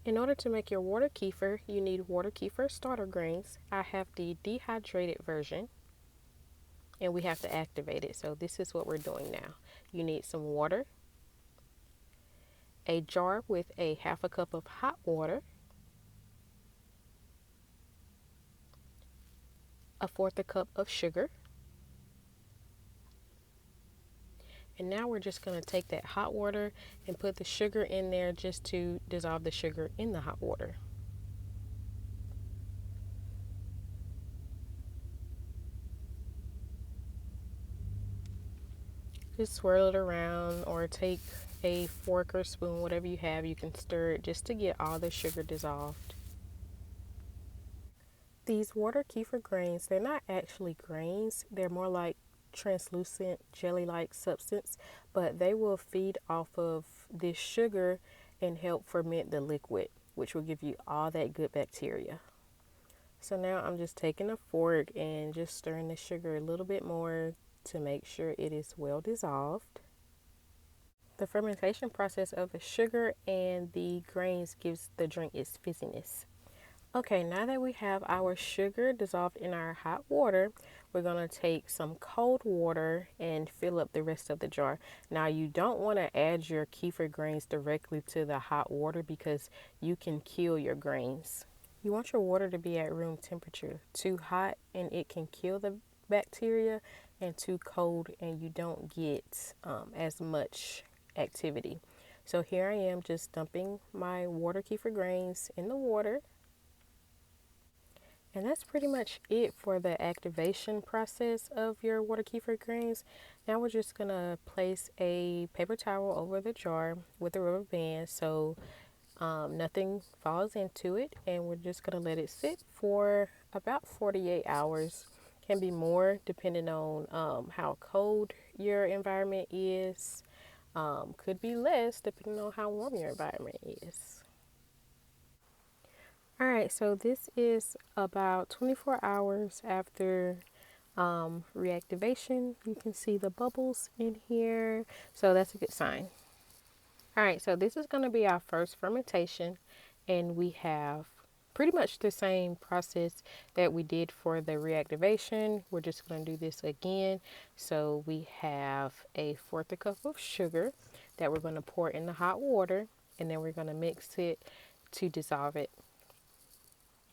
In order to make your water kefir, you need water kefir starter grains. I have the dehydrated version and we have to activate it. So this is what we're doing now. You need some water, a jar with a half a cup of hot water, a fourth a cup of sugar. And now we're just going to take that hot water and put the sugar in there just to dissolve the sugar in the hot water. Just swirl it around or take a fork or spoon, whatever you have, you can stir it just to get all the sugar dissolved. These water kefir grains, they're not actually grains, they're more like translucent jelly-like substance, but they will feed off of this sugar and help ferment the liquid, which will give you all that good bacteria. So now I'm just taking a fork and just stirring the sugar a little bit more to make sure it is well dissolved. The fermentation process of the sugar and the grains gives the drink its fizziness. Okay, now that we have our sugar dissolved in our hot water, we're going to take some cold water and fill up the rest of the jar. Now, you don't want to add your kefir grains directly to the hot water because you can kill your grains. You want your water to be at room temperature. Too hot and it can kill the bacteria, and too cold and you don't get as much activity. So here I am just dumping my water kefir grains in the water. And that's pretty much it for the activation process of your water kefir grains. Now we're just going to place a paper towel over the jar with a rubber band so nothing falls into it. And we're just going to let it sit for about 48 hours. Can be more depending on how cold your environment is. Could be less depending on how warm your environment is. All right, so this is about 24 hours after reactivation. You can see the bubbles in here, so that's a good sign. All right, so this is going to be our first fermentation, and we have pretty much the same process that we did for the reactivation. We're just going to do this again. So we have a fourth a cup of sugar that we're going to pour in the hot water, and then we're going to mix it to dissolve it.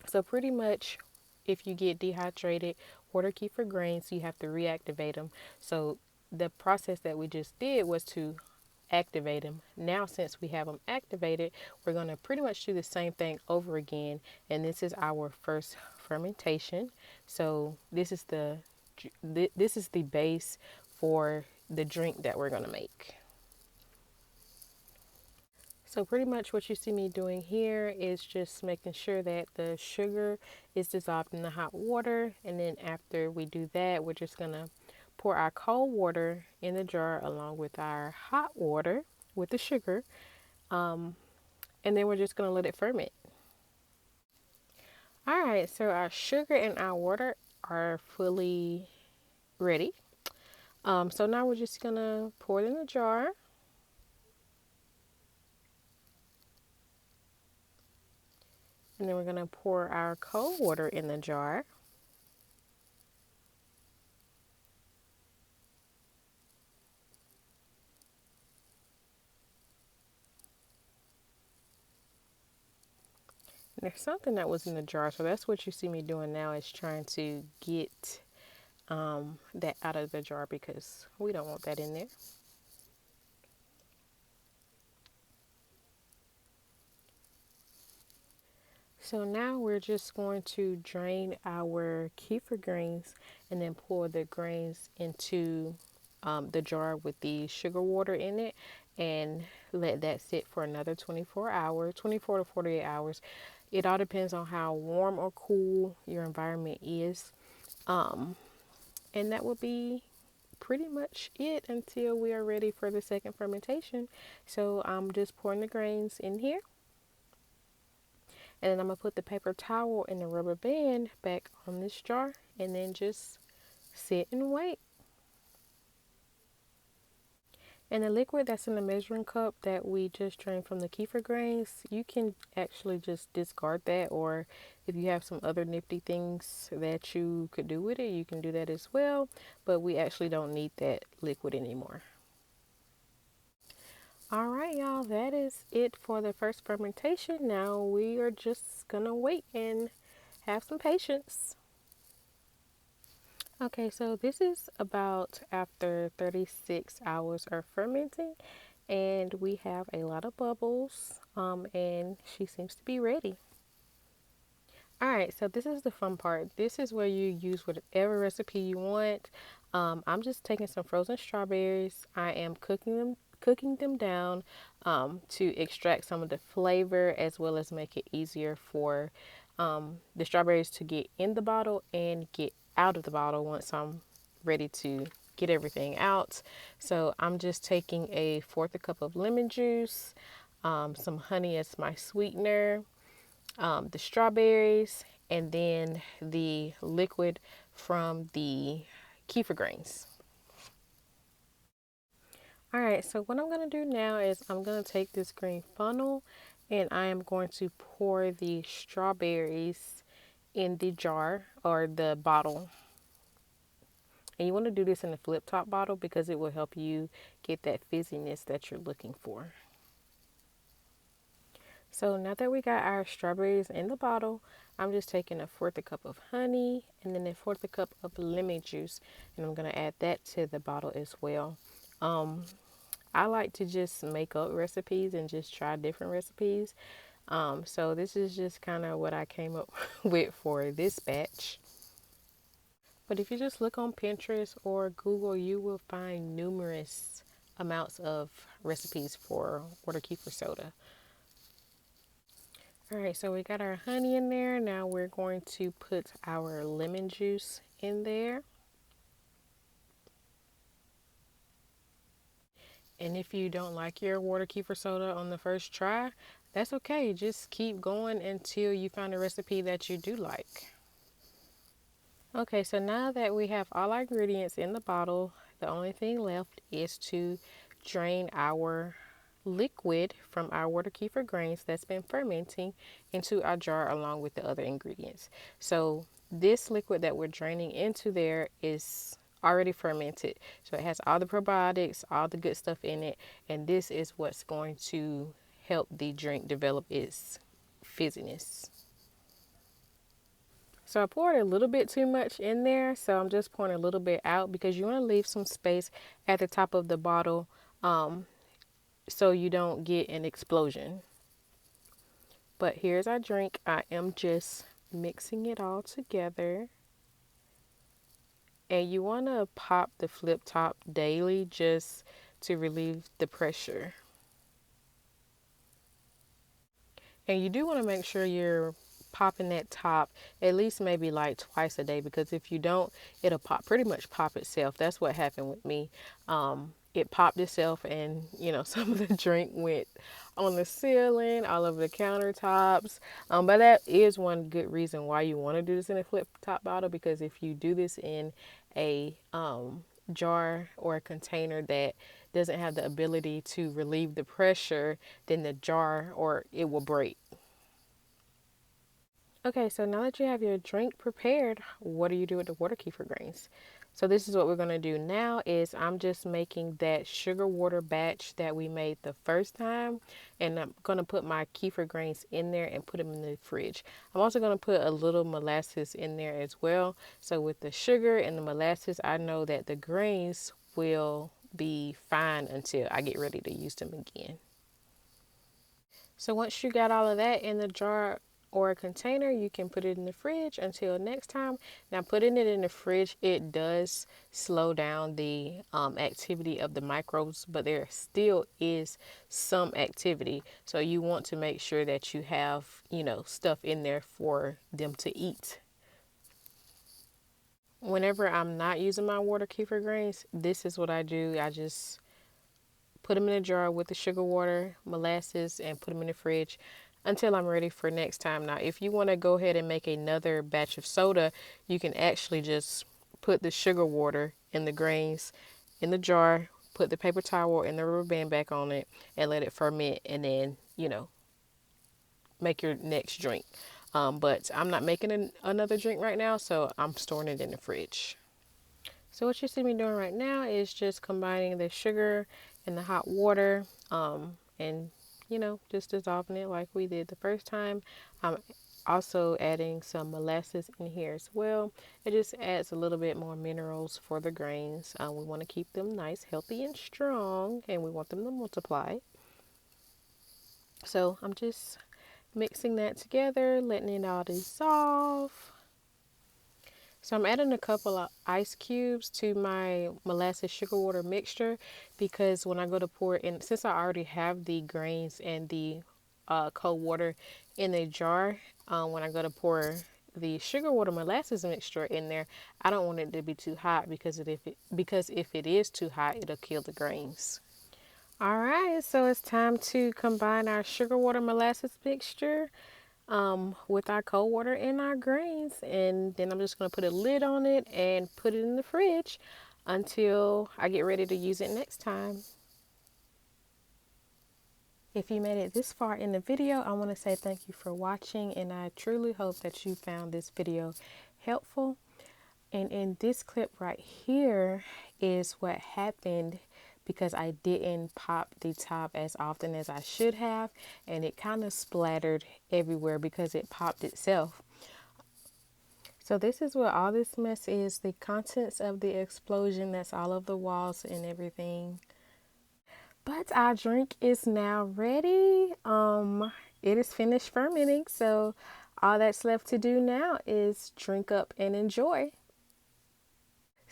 So pretty much if you get dehydrated water kefir grains, you have to reactivate them. So the process that we just did was to activate them. Now, since we have them activated, we're going to pretty much do the same thing over again. And this is our first fermentation. So this is the base for the drink that we're going to make. So pretty much what you see me doing here is just making sure that the sugar is dissolved in the hot water. And then after we do that, we're just going to pour our cold water in the jar along with our hot water with the sugar. And then we're just going to let it ferment. All right, so our sugar and our water are fully ready. So now we're just going to pour it in the jar. And then we're going to pour our cold water in the jar. And there's something that was in the jar, so that's what you see me doing now, is trying to get that out of the jar because we don't want that in there. So now we're just going to drain our kefir grains and then pour the grains into the jar with the sugar water in it and let that sit for another 24 hours, 24 to 48 hours. It all depends on how warm or cool your environment is. And that will be pretty much it until we are ready for the second fermentation. So I'm just pouring the grains in here. And then I'm going to put the paper towel and the rubber band back on this jar and then just sit and wait. And the liquid that's in the measuring cup that we just drained from the kefir grains, you can actually just discard that, or if you have some other nifty things that you could do with it, you can do that as well. But we actually don't need that liquid anymore. All right, y'all, that is it for the first fermentation. Now we are just gonna wait and have some patience. Okay, so this is about after 36 hours of fermenting, and we have a lot of bubbles, and she seems to be ready. All right, so this is the fun part. This is where you use whatever recipe you want. I'm just taking some frozen strawberries. I am cooking them down to extract some of the flavor, as well as make it easier for the strawberries to get in the bottle and get out of the bottle once I'm ready to get everything out. So I'm just taking a fourth a cup of lemon juice, some honey as my sweetener, the strawberries, and then the liquid from the kefir grains. All right, so what I'm going to do now is I'm going to take this green funnel and I am going to pour the strawberries in the jar or the bottle. And you want to do this in a flip top bottle because it will help you get that fizziness that you're looking for. So now that we got our strawberries in the bottle, I'm just taking a fourth a cup of honey and then a fourth a cup of lemon juice, and I'm going to add that to the bottle as well. I like to just make up recipes and just try different recipes. So this is just kind of what I came up with for this batch. But if you just look on Pinterest or Google, you will find numerous amounts of recipes for water kefir soda. All right, so we got our honey in there. Now we're going to put our lemon juice in there. And if you don't like your water kefir soda on the first try, that's okay. Just keep going until you find a recipe that you do like. Okay, so now that we have all our ingredients in the bottle, the only thing left is to drain our liquid from our water kefir grains that's been fermenting into our jar along with the other ingredients. So this liquid that we're draining into there is already fermented. So it has all the probiotics, all the good stuff in it, and this is what's going to help the drink develop its fizziness. So I poured a little bit too much in there, so I'm just pouring a little bit out because you want to leave some space at the top of the bottle so you don't get an explosion. But here's our drink. I am just mixing it all together. And you want to pop the flip top daily just to relieve the pressure. And you do want to make sure you're popping that top at least maybe like twice a day, because if you don't, it'll pretty much pop itself. That's what happened with me. It popped itself, and some of the drink went on the ceiling, all over the countertops. But that is one good reason why you want to do this in a flip top bottle, because if you do this in a jar or a container that doesn't have the ability to relieve the pressure, then the jar or it will break. Okay, so now that you have your drink prepared, what do you do with the water kefir grains? So this is what we're going to do now is I'm just making that sugar water batch that we made the first time, and I'm going to put my kefir grains in there and put them in the fridge. I'm also going to put a little molasses in there as well. So with the sugar and the molasses, I know that the grains will be fine until I get ready to use them again. So once you got all of that in the jar or a container, you can put it in the fridge until next time. Now, putting it in the fridge, it does slow down the activity of the microbes, but there still is some activity. So you want to make sure that you have, stuff in there for them to eat. Whenever I'm not using my water kefir grains, this is what I do. I just put them in a jar with the sugar water, molasses, and put them in the fridge until I'm ready for next time. Now, if you want to go ahead and make another batch of soda, you can actually just put the sugar water and the grains in the jar, put the paper towel and the rubber band back on it and let it ferment, and then, make your next drink. But I'm not making another drink right now, so I'm storing it in the fridge. So what you see me doing right now is just combining the sugar and the hot water, and just dissolving it like we did the first time. I'm also adding some molasses in here as well. It just adds a little bit more minerals for the grains. We want to keep them nice, healthy, and strong, and we want them to multiply. So I'm just mixing that together, letting it all dissolve. So I'm adding a couple of ice cubes to my molasses sugar water mixture, because when I go to pour it in, since I already have the grains and the cold water in a jar, when I go to pour the sugar water molasses mixture in there, I don't want it to be too hot, because if it is too hot, it'll kill the grains. All right, so it's time to combine our sugar water molasses mixture with our cold water and our grains, and then I'm just going to put a lid on it and put it in the fridge until I get ready to use it next time. If you made it this far in the video, I want to say thank you for watching, and I truly hope that you found this video helpful. And in this clip right here is what happened, because I didn't pop the top as often as I should have, and it kind of splattered everywhere because it popped itself. So this is what all this mess is, the contents of the explosion that's all over the walls and everything. But our drink is now ready. It is finished fermenting, so all that's left to do now is drink up and enjoy.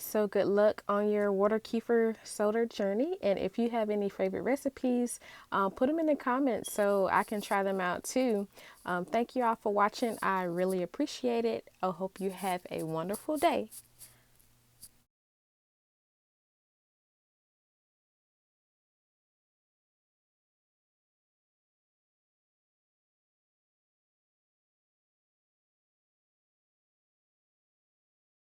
So good luck on your water kefir soda journey. And if you have any favorite recipes, put them in the comments so I can try them out too. Thank you all for watching. I really appreciate it. I hope you have a wonderful day.